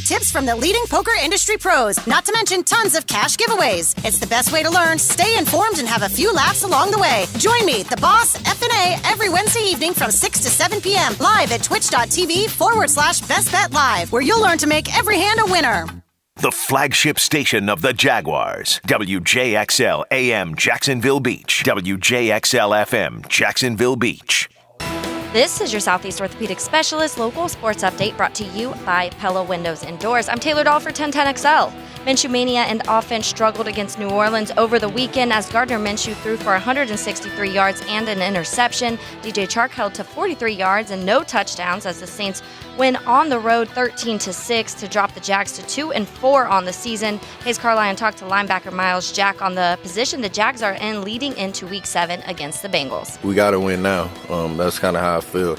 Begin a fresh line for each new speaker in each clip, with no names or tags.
tips from the leading poker industry pros, not to mention tons of cash giveaways. It's the best way to learn, stay informed, and have a few laughs along the way. Join me, the boss, F&A, every Wednesday evening from 6 to 7 p.m. live at twitch.tv/bestbetlive, where you'll learn to make every hand a winner.
The flagship station of the Jaguars. WJXL AM Jacksonville Beach. WJXL FM Jacksonville Beach.
This is your Southeast Orthopedic Specialist local sports update brought to you by Pella Windows and Doors. I'm Taylor Dahl for 1010XL. Minshew Mania and offense struggled against New Orleans over the weekend as Gardner Minshew threw for 163 yards and an interception. DJ Chark held to 43 yards and no touchdowns as the Saints win on the road 13-6 to drop the Jags to 2-4 on the season. Hayes Carlyon talked to linebacker Miles Jack on the position the Jags are in leading into Week 7 against the Bengals.
We got to win now. That's kind of how I feel.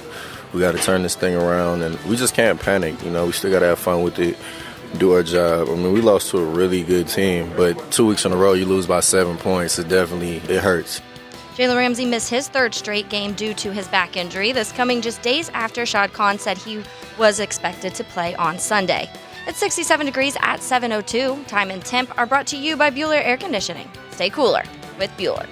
We got to turn this thing around, and we just can't panic. You know, we still got to have fun with it, do our job. I mean, we lost to a really good team, but 2 weeks in a row you lose by 7 points. It hurts.
Jalen Ramsey missed his third straight game due to his back injury. This coming just days after Shad Khan said he was expected to play on Sunday. It's 67 degrees at 7:02. Time and temp are brought to you by Bueller Air Conditioning. Stay cooler with Bueller.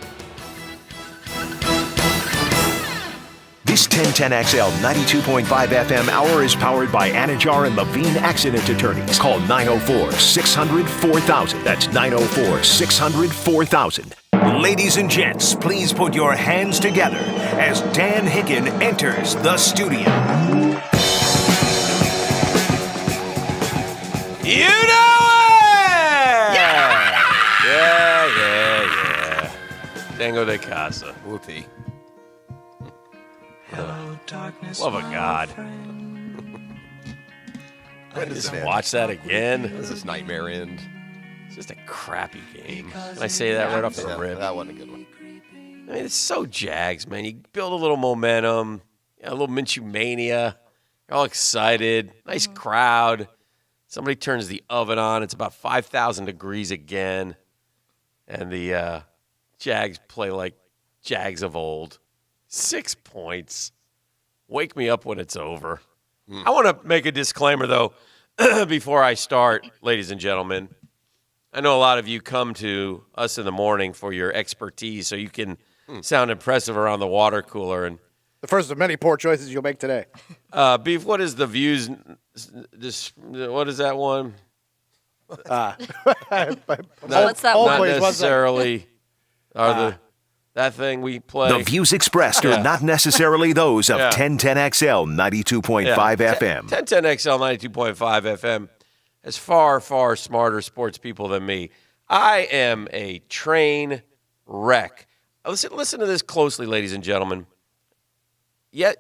This 1010XL 92.5 FM hour is powered by Anajar and Levine Accident Attorneys. Call 904-600-4000. That's 904-600-4000. Ladies and gents, please put your hands together as Dan Hicken enters the studio.
You know it! Yeah. Dango de Casa.
Whoopee.
Hello, darkness, love of God.
When does it
Watch that again.
When does this nightmare end?
It's just a crappy game. Can I say that right off the rip?
That wasn't a good one.
I mean, it's so Jags, man. You build a little momentum, a little Minshew mania. You're all excited. Nice crowd. Somebody turns the oven on. It's about 5,000 degrees again. And the Jags play like Jags of old. 6 points. Wake me up when it's over. I want to make a disclaimer, though, before I start, ladies and gentlemen. I know a lot of you come to us in the morning for your expertise so you can sound impressive around the water cooler. And
the first of many poor choices you'll make today.
Beef, what is the views? What is that one?
What's that one?
Not necessarily that thing we play.
The views expressed are not necessarily those of 1010XL 92.5 FM.
1010XL 92.5 FM has far, far smarter sports people than me. I am a train wreck. Listen to this closely, ladies and gentlemen. I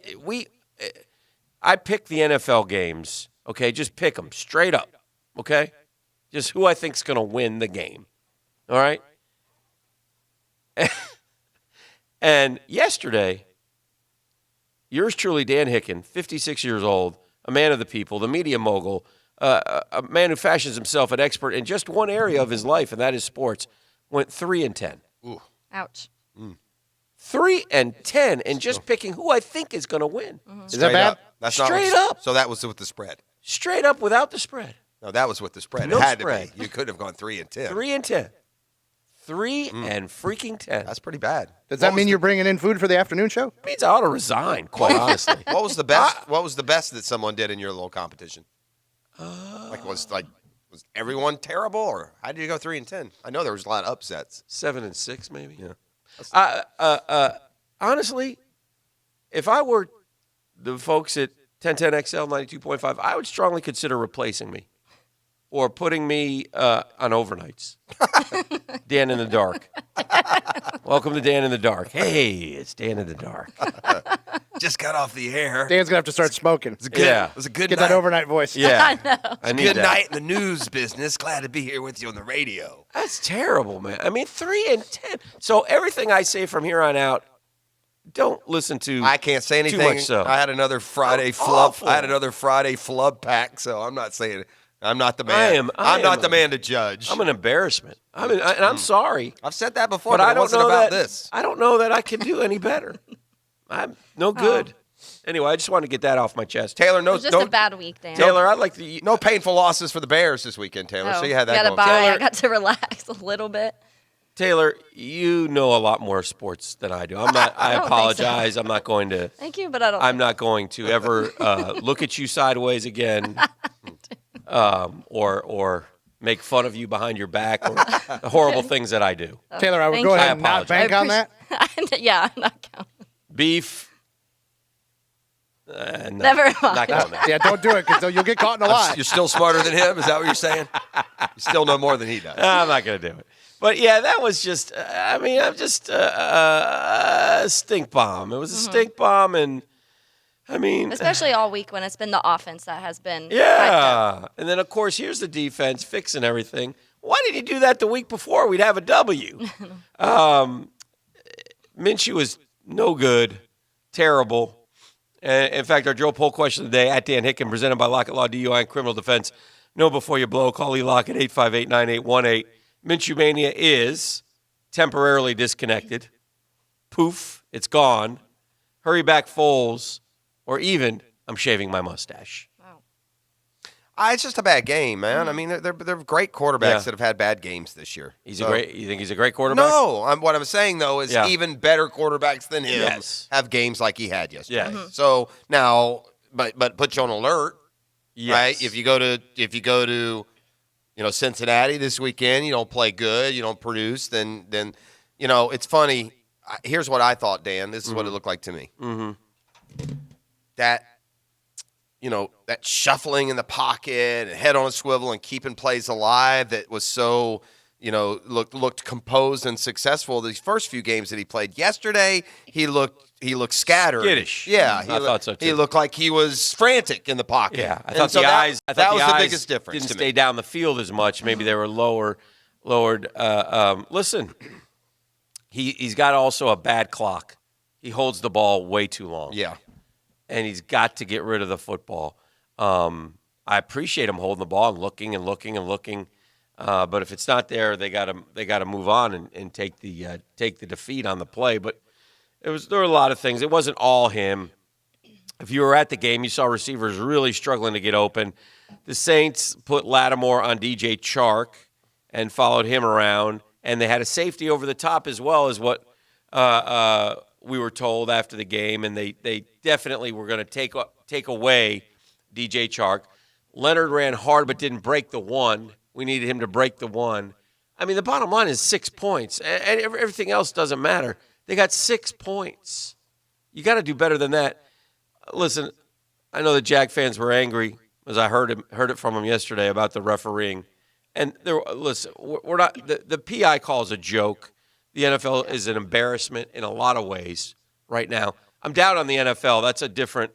pick the NFL games, okay? Just pick them straight up, okay? Just who I think's going to win the game, all right? And yesterday, yours truly, Dan Hicken, 56 years old, a man of the people, the media mogul, a man who fashions himself an expert in just one area of his life, and that is sports, went 3-10.
Ooh.
Ouch.
3-10, and just picking who I think is going to win.
Is that bad?
That's
Straight up.
So that was with the spread.
Straight up without the spread.
No, that was with the spread.
No
it had
spread.
to be. You could have gone 3-10.
3-10. 3-10.
That's pretty bad.
Does that mean you're bringing in food for the afternoon show?
It means I ought to resign, quite honestly.
What was the best? What was the best that someone did in your little competition? Was everyone terrible, or how did you go 3-10? I know there was a lot of upsets.
7-6, maybe.
Yeah.
Honestly, if I were the folks at 1010XL 92.5, I would strongly consider replacing me or putting me on overnights. Dan in the Dark. Welcome to Dan in the Dark. Hey, it's Dan in the Dark.
Just got off the air.
Dan's going to have to start smoking.
It was a good
Get
night.
that overnight voice.
Yeah.
I know.
I need
Good
that.
night in the news business. Glad to be here with you on the radio.
That's terrible, man. I mean, 3-10. So everything I say from here on out, don't listen to.
I can't say anything.
Too much so.
I had another Friday flub. I had another Friday flub pack, so I'm not saying it. I'm not the man. I'm not the man to judge.
I'm an embarrassment. And I'm sorry.
I've said that before,
But
but
I
it
don't
wasn't
know
about
that,
this.
I don't know that I can do any better. I'm no good. Anyway, I just wanted to get that off my chest.
Taylor,
It
no,
was just a bad week, Dan.
Taylor, I'd like to.
no painful losses for the Bears this weekend, Taylor.
Oh,
So you had that
got a
going.
bye.
Taylor-
I got to relax a little bit.
Taylor, you know a lot more sports than I do. I'm not. I
don't think so.
apologize. I'm not going to.
Thank you, but I don't.
I'm not going to ever look at you sideways again, or make fun of you behind your back, or the horrible things that I do.
Taylor, I would
Thank
go
you.
ahead
I
and not
apologize.
bank on that.
Yeah, I'm not counting.
Beef. No,
Never mind.
Not going there.
Yeah, don't do it because you'll get caught in a lie.
You're still smarter than him? Is that what you're saying? You still know more than he does.
I'm not going to do it. But yeah, that was just. I'm just a stink bomb. It was a stink bomb, and I mean,
Especially all week when it's been the offense that has been hyped up.
yeah. And then of course, here's the defense fixing everything. Why did he do that the week before? We'd have a W. Minshew was no good, terrible. And in fact, our Joe Poll question of the day at Dan Hicken, presented by Lockett Law DUI and Criminal Defense. Know before you blow. Call E-Lock at 858-9818. Minshew Mania is temporarily disconnected. Poof, it's gone. Hurry back, Foles, or even I'm shaving my mustache.
It's just a bad game, man. I mean, they're great quarterbacks that have had bad games this year.
You think he's a great quarterback?
No, what I'm saying though is
Yeah.
even better quarterbacks than him
Yes.
have games like he had yesterday.
Yes.
So now, but put you on alert,
Yes.
right? If you go to Cincinnati this weekend, you don't play good, you don't produce, then it's funny. Here's what I thought, Dan. This is what it looked like to me. Mm-hmm. That shuffling in the pocket and head on a swivel and keeping plays alive that was so, looked composed and successful. These first few games that he played yesterday, he looked scattered.
Skittish.
Yeah.
I thought so, too.
He looked like he was frantic in the pocket.
Yeah, I
And
thought
so
the eyes. I thought
that
the
was
eyes
the biggest difference
didn't
to
stay
me.
down the field as much. Maybe they were lowered. Listen, he's got also a bad clock. He holds the ball way too long.
Yeah.
And he's got to get rid of the football. I appreciate him holding the ball and looking and looking and looking. But if it's not there, they got to move on and take the defeat on the play. But there were a lot of things. It wasn't all him. If you were at the game, you saw receivers really struggling to get open. The Saints put Lattimore on DJ Chark and followed him around, and they had a safety over the top as well, as what we were told after the game, and they definitely were going to take away DJ Chark. Leonard ran hard but didn't break the one. We needed him to break the one. I mean, the bottom line is 6 points, and everything else doesn't matter. They got 6 points. You got to do better than that. Listen, I know the Jag fans were angry as I heard it from them yesterday about the refereeing. And listen, we're not the PI call is a joke. The NFL is an embarrassment in a lot of ways right now. I'm down on the NFL. That's a different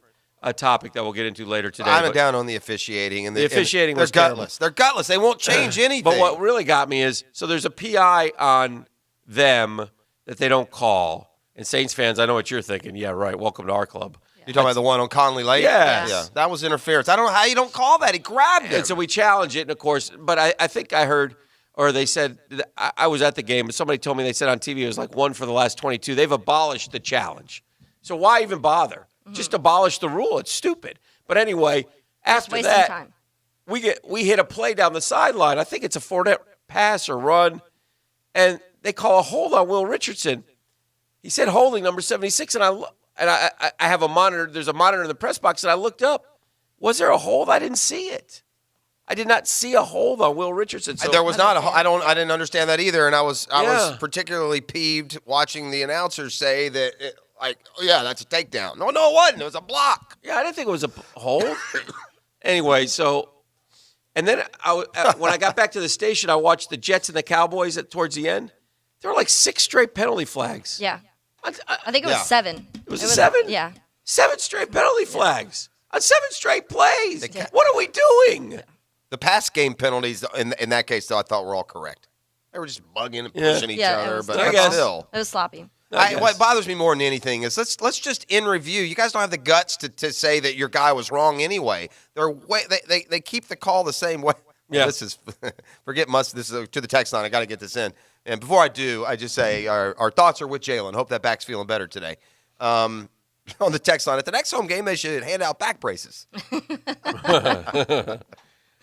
topic that we'll get into later today.
I'm down on the officiating. And
the officiating was
they're
terrible.
gutless. They're gutless. They won't change anything.
But what really got me is, so there's a PI on them that they don't call. And Saints fans, I know what you're thinking. Yeah, right. Welcome to our club.
You're talking about the one on Conley Lake?
Yes.
Yeah. That was interference. I don't know how you don't call that. He grabbed him.
And so we challenge it, and of course, but I think I heard, or they said, I was at the game, but somebody told me they said on TV it was like 1 for the last 22. They've abolished the challenge. So why even bother? Just abolish the rule. It's stupid. But anyway, after
wasting
that,
time.
we hit a play down the sideline. I think it's a Fournette pass or run, and they call a hold on Will Richardson. He said holding number 76, and I have a monitor. There's a monitor in the press box, and I looked up. Was there a hold? I didn't see it. I did not see a hold on Will Richardson. So
there was not a. I didn't understand that either, and I was
Yeah.
particularly peeved watching the announcers say that that's a takedown. No, it wasn't. It was a block.
Yeah, I didn't think it was a hold. Anyway, so, and then when I got back to the station, I watched the Jets and the Cowboys towards the end. There were like 6 straight penalty flags.
Yeah. I think it was 7.
It was 7?
Yeah.
7 straight penalty flags on 7 straight plays. What are we doing?
The pass game penalties in that case, though, I thought were all correct. They were just bugging and pushing each
Yeah, it
other,
was
but
terrible.
still.
It was sloppy.
What bothers me more than anything is let's just in review. You guys don't have the guts to say that your guy was wrong anyway. They keep the call the same way.
Yeah.
This is This is to the text line. I got to get this in. And before I do, I just say our thoughts are with Jalen. Hope that back's feeling better today. on the text line, at the next home game, they should hand out back braces.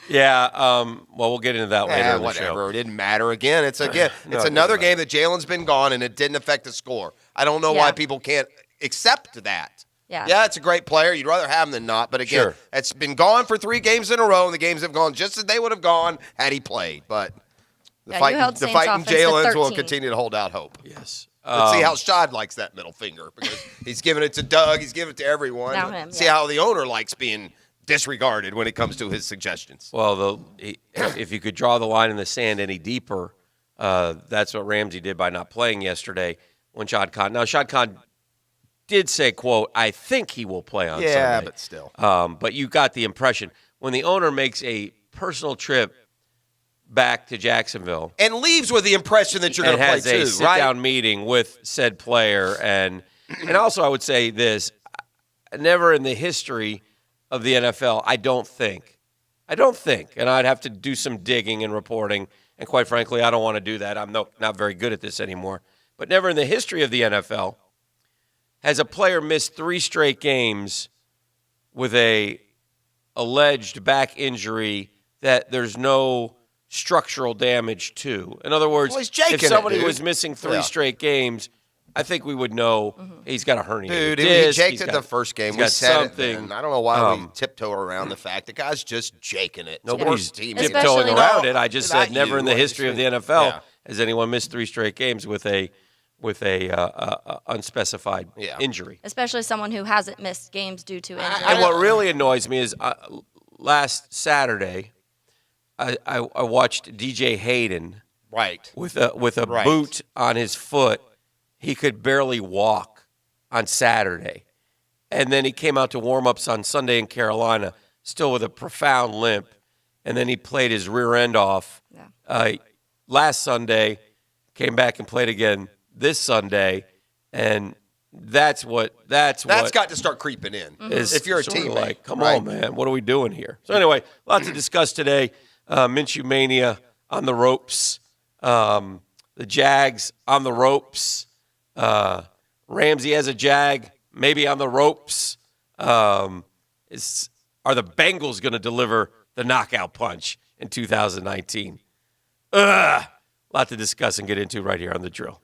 Yeah, well, we'll get into that later in the
whatever.
show.
It didn't matter. Again, it's another game that Jalen's been gone and it didn't affect the score. I don't know why people can't accept that. Yeah, it's a great player. You'd rather have him than not. But again, it's been gone for 3 games in a row, and the games have gone just as they would have gone had he played. But the fighting Jalen's will continue to hold out hope.
Yes.
Let's see how Shad likes that middle finger because he's giving it to Doug. He's giving it to everyone. See how the owner likes being disregarded when it comes to his suggestions.
Well, if you could draw the line in the sand any deeper, that's what Ramsey did by not playing yesterday when Shad Khan. Now, Shad Khan did say, quote, I think he will play on Sunday.
Yeah, but still.
But you got the impression. When the owner makes a personal trip back to Jacksonville.
And leaves with the impression that you're going to play too, right? And
has a sit-down meeting with said player. And also I would say this, never in the history of the NFL, I don't think, and I'd have to do some digging and reporting, and quite frankly, I don't want to do that. I'm not very good at this anymore. But never in the history of the NFL has a player missed 3 straight games with a alleged back injury that there's no structural damage to. In other words, if somebody was missing 3 straight games, I think we would know he's got a hernia.
Dude, he jaked it the first game. We said it then. I don't know why we tiptoe around the fact the guy's just jaking it.
Nobody's tiptoeing around it. I just said never in the history of the NFL has anyone missed 3 straight games with a unspecified injury.
Especially someone who hasn't missed games due to injury.
And what really annoys me is last Saturday, I watched DJ Hayden with a boot on his foot. He could barely walk on Saturday. And then he came out to warm-ups on Sunday in Carolina, still with a profound limp. And then he played his rear end off last Sunday, came back and played again this Sunday. And that's got
to start creeping in.
If you're a team, like, come on, man, what are we doing here? So anyway, lots to discuss today. Minshew Mania on the ropes. The Jags on the ropes. Ramsey as a Jag, maybe on the ropes. Are the Bengals going to deliver the knockout punch in 2019? Lot to discuss and get into right here on The Drill.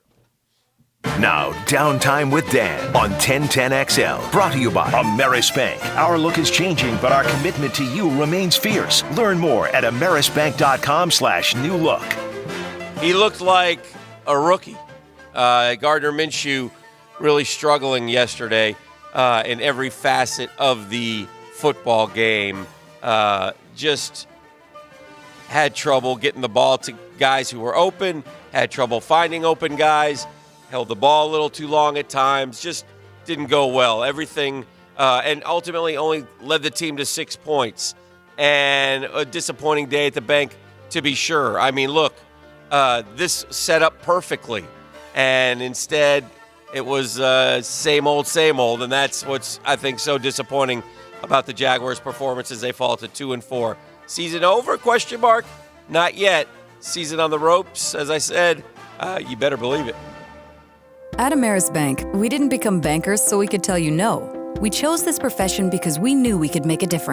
Now, Downtime with Dan on 1010XL. Brought to you by Ameris Bank. Our look is changing, but our commitment to you remains fierce. Learn more at amerisbank.com/new look.
He looked like a rookie. Gardner Minshew really struggling yesterday in every facet of the football game. Just had trouble getting the ball to guys who were open, had trouble finding open guys, held the ball a little too long at times, just didn't go well. Everything, and ultimately only led the team to 6 points. And a disappointing day at the bank, to be sure. I mean, look, this set up perfectly. And instead, it was same old, and that's what's, I think, so disappointing about the Jaguars' performance as they fall to 2-4. Season over? ? Not yet. Season on the ropes, as I said. You better believe it.
At Ameris Bank, we didn't become bankers so we could tell you no. We chose this profession because we knew we could make a difference.